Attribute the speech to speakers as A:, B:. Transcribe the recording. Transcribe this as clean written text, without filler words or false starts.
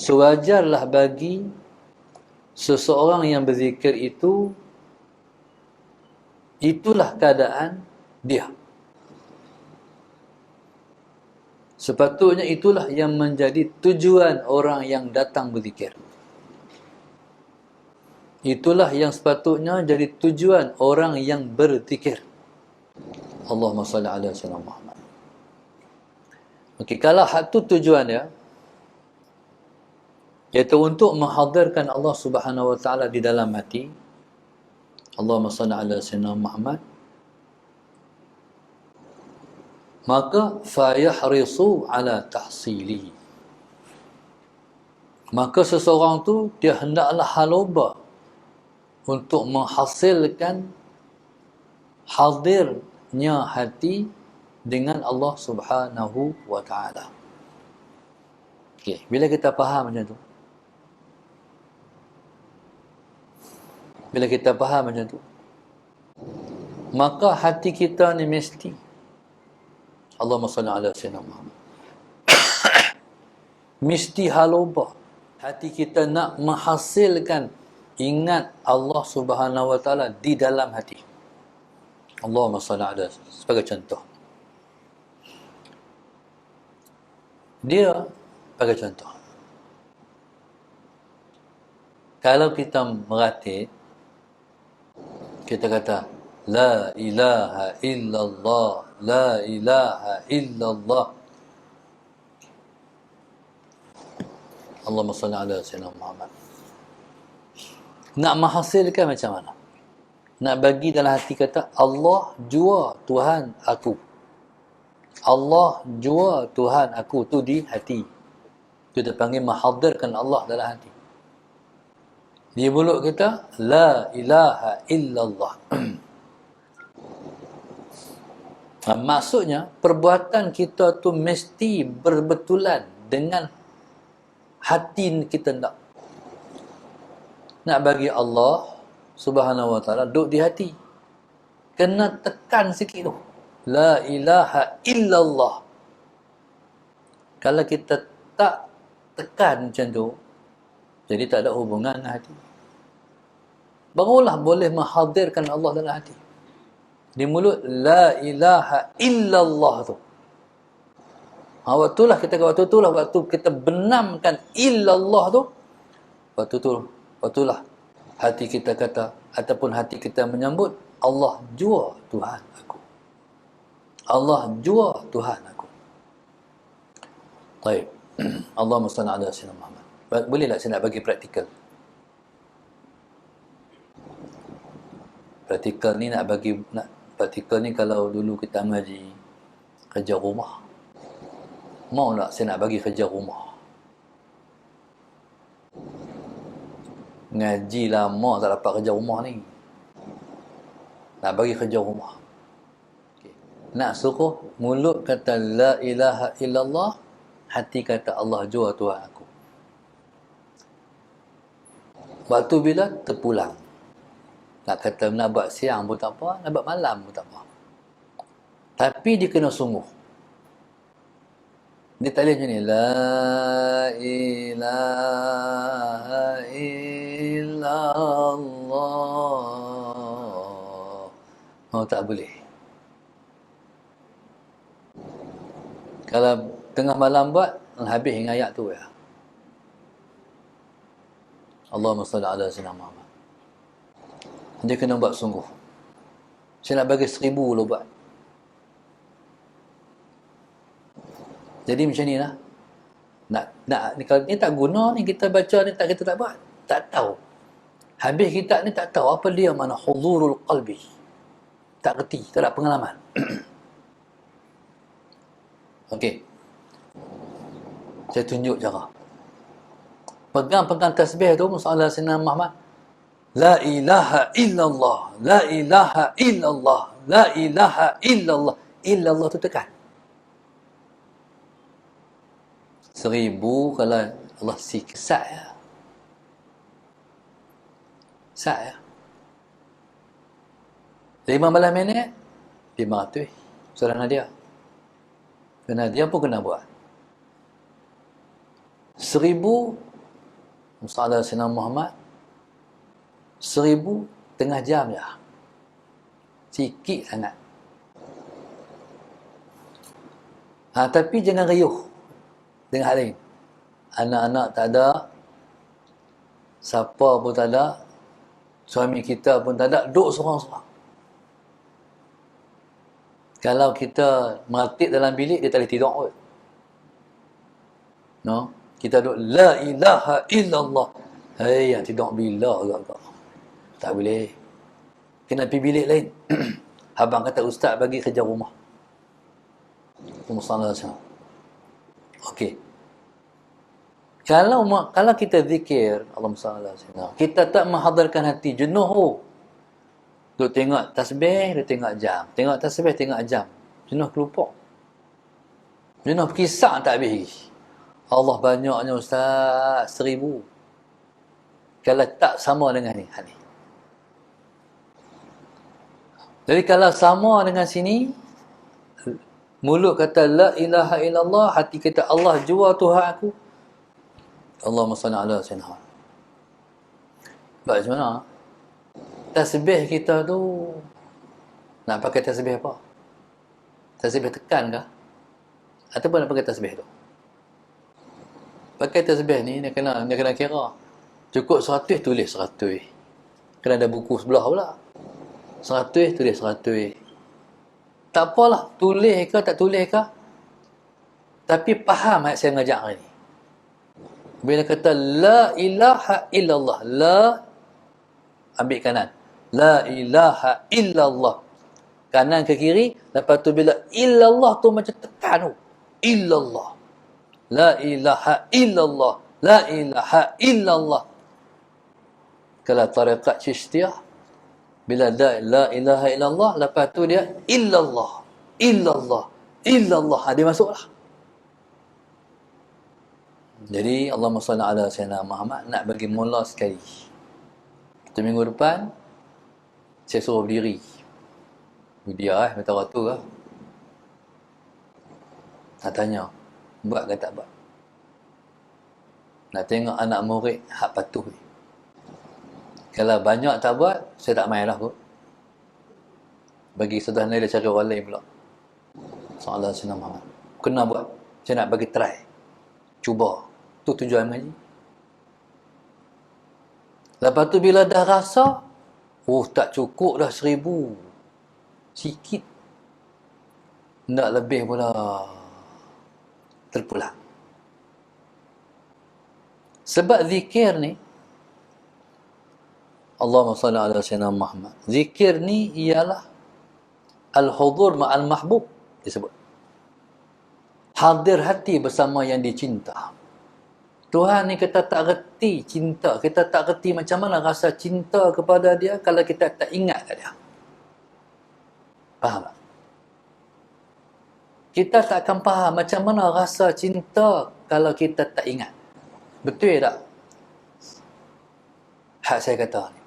A: sewajarlah bagi seseorang yang berzikir itu, itulah keadaan dia. Sepatutnya itulah yang menjadi tujuan orang yang datang berzikir. Itulah yang sepatutnya jadi tujuan orang yang berzikir. Allahumma salli ala sayyidina Muhammad. Okey, kalau hak tu tujuan dia, iaitu untuk menghadirkan Allah Subhanahu wa taala di dalam hati. Allahumma salli ala sayyidina Muhammad. Maka fayahrisu ala tahsilihi. Maka seseorang tu dia hendaklah haloba untuk menghasilkan hadirnya hati dengan Allah Subhanahu wa taala. Okey, bila kita faham macam tu, bila kita faham macam tu, maka hati kita ni mesti, Allahumma salli ala sayyidina Muhammad, mesti haloba hati kita nak menghasilkan ingat Allah Subhanahu wa taala di dalam hati. Allahumma salli ala, sebagai contoh. Dia sebagai contoh. Kalau kita meratib, kita kata la ilaha illallah, la ilaha illallah. Allahumma salli ala sayyidina Muhammad. Nak menghasilkan macam mana? Nak bagi dalam hati kata, Allah jua Tuhan aku. Allah jua Tuhan aku, tu di hati. Kita panggil menghadirkan Allah dalam hati. Di mulut kita, la ilaha illallah. Maksudnya, perbuatan kita tu mesti berbetulan dengan hati kita nak. Nak bagi Allah Subhanahu wa taala duduk di hati. Kena tekan sikit tu. La ilaha illallah. Kalau kita tak tekan macam tu, jadi tak ada hubungan dengan hati. Barulah boleh menghadirkan Allah dalam hati. Di mulut, la ilaha illallah tu. Waktu kita benamkan illallah tu, waktulah hati kita kata, ataupun hati kita menyambut, Allah jua Tuhan aku. Allah jua Tuhan aku. Baik. Allahumma salli ala sayyidina Muhammad. Boleh tak saya nak bagi praktikal? Praktikal ni praktikal ni kalau dulu kita mengaji kerja rumah. Mau tak saya nak bagi kerja rumah? Ngaji lama tak dapat kerja rumah ni. Nak bagi kerja rumah. Okay. Nak suruh mulut kata la ilaha illallah, hati kata Allah jua Tuhan aku. Waktu bila terpulang. Nak kata nak buat siang pun tak apa, nak buat malam pun tak apa. Tapi dia kena sungguh. Dia tak boleh macam ni. La ilaha illallah. Oh, tak boleh. Kalau tengah malam buat, habis hingga ayat tu ya. Allahumma salli ala sayyidina Muhammad. Dia kena buat sungguh. Saya nak bagi 1000 lo buat. Jadi macam ni lah. Kalau ni tak guna ni, kita baca ni kita tak buat. Tak tahu. Habis kita ni tak tahu apa dia mana huzurul qalbi. Tak kerti, tak ada pengalaman. Okey. Saya tunjuk cara. Pegang tasbih tu, masalah Sayyidina Muhammad. La ilaha illallah, la ilaha illallah, la ilaha illallah. Illallah tu tekan. 1000 kalau Allah sat ya. Sat ya. 15 minit 500 surah Nadia. Nadia pun kena buat. 1000 Musalla Sayyidina Muhammad 1000 tengah jam je. Sikit sangat. Tapi jangan riuh dengan hal lain. Anak-anak tak ada, siapa pun tak ada, suami kita pun tak ada, duduk seorang-seorang. Kalau kita meratib dalam bilik, dia tak boleh tidur kot. No? Kita duduk, la ilaha illallah. Hei, yang tidur bila agak-agak. Tak boleh. Kena pergi bilik lain. Abang kata, ustaz bagi kerja rumah. Musalla macam. Okey. Kalau kita zikir, Allahumma salli ala sayyidina, kita tak menghadirkan hati, jenuh. Duk tengok tasbih, dia tengok jam. Tengok tasbih, tengok jam. Jenuh kelupak. Jenuh kisah tak habis. Allah banyaknya ustaz, 1000. Kalau tak sama dengan ni. Jadi kalau sama dengan sini, mulut kata la ilaha illallah, hati kata Allah jua Tuhan aku. Allahumma salli ala sayyidina. Macam mana? Tasbih kita tu nak pakai tasbih apa? Tasbih tekan kah? Ataupun nak pakai tasbih tu? Pakai tasbih ni dia kena kira. Cukup 100 tulis 100. Kena ada buku sebelah pula. 100 tulis 100. Tak apalah, tulis ke tak tulis ke. Tapi faham ayat saya mengajak hari ni. Bila kata la ilaha illallah, la ambil kanan. La ilaha illallah. Kanan ke kiri, lepas tu bila illallah tu macam tekan tu. Illallah. La ilaha illallah. La ilaha illallah. Kalau tariqat Chistiyah, bila la ilaha illallah, lepas tu dia illallah. Illallah. Illallah. Dia masuklah. Jadi Allahumma salli ala sayyidina Muhammad nak bagi mula sekali. Satu minggu depan saya suruh berdiri. Dia minta ratu lah. Nak tanya, buat ke tak buat? Nak tengok anak murid hak patuh ni. Kalau banyak tak buat, saya tak main lah kot. Bagi sederhana dia cari orang lain pula. Sallallahu alaihi wasallam. Kena buat. Saya nak bagi try. Cuba. Tu tujuan mengaji. Lepas tu bila dah rasa, tak cukup dah 1000. Sikit. Nak lebih pula. Terpulang. Sebab zikir ni, Allahumma salli ala sayyidina Muhammad. Zikir ni ialah al-hudur ma'al mahbub disebut. Hadir hati bersama yang dicinta. Tuhan ni kita tak reti cinta. Kita tak reti macam mana rasa cinta kepada dia kalau kita tak ingat kat dia. Faham tak? Kita tak akan faham macam mana rasa cinta kalau kita tak ingat. Betul tak? Hak saya kata ni.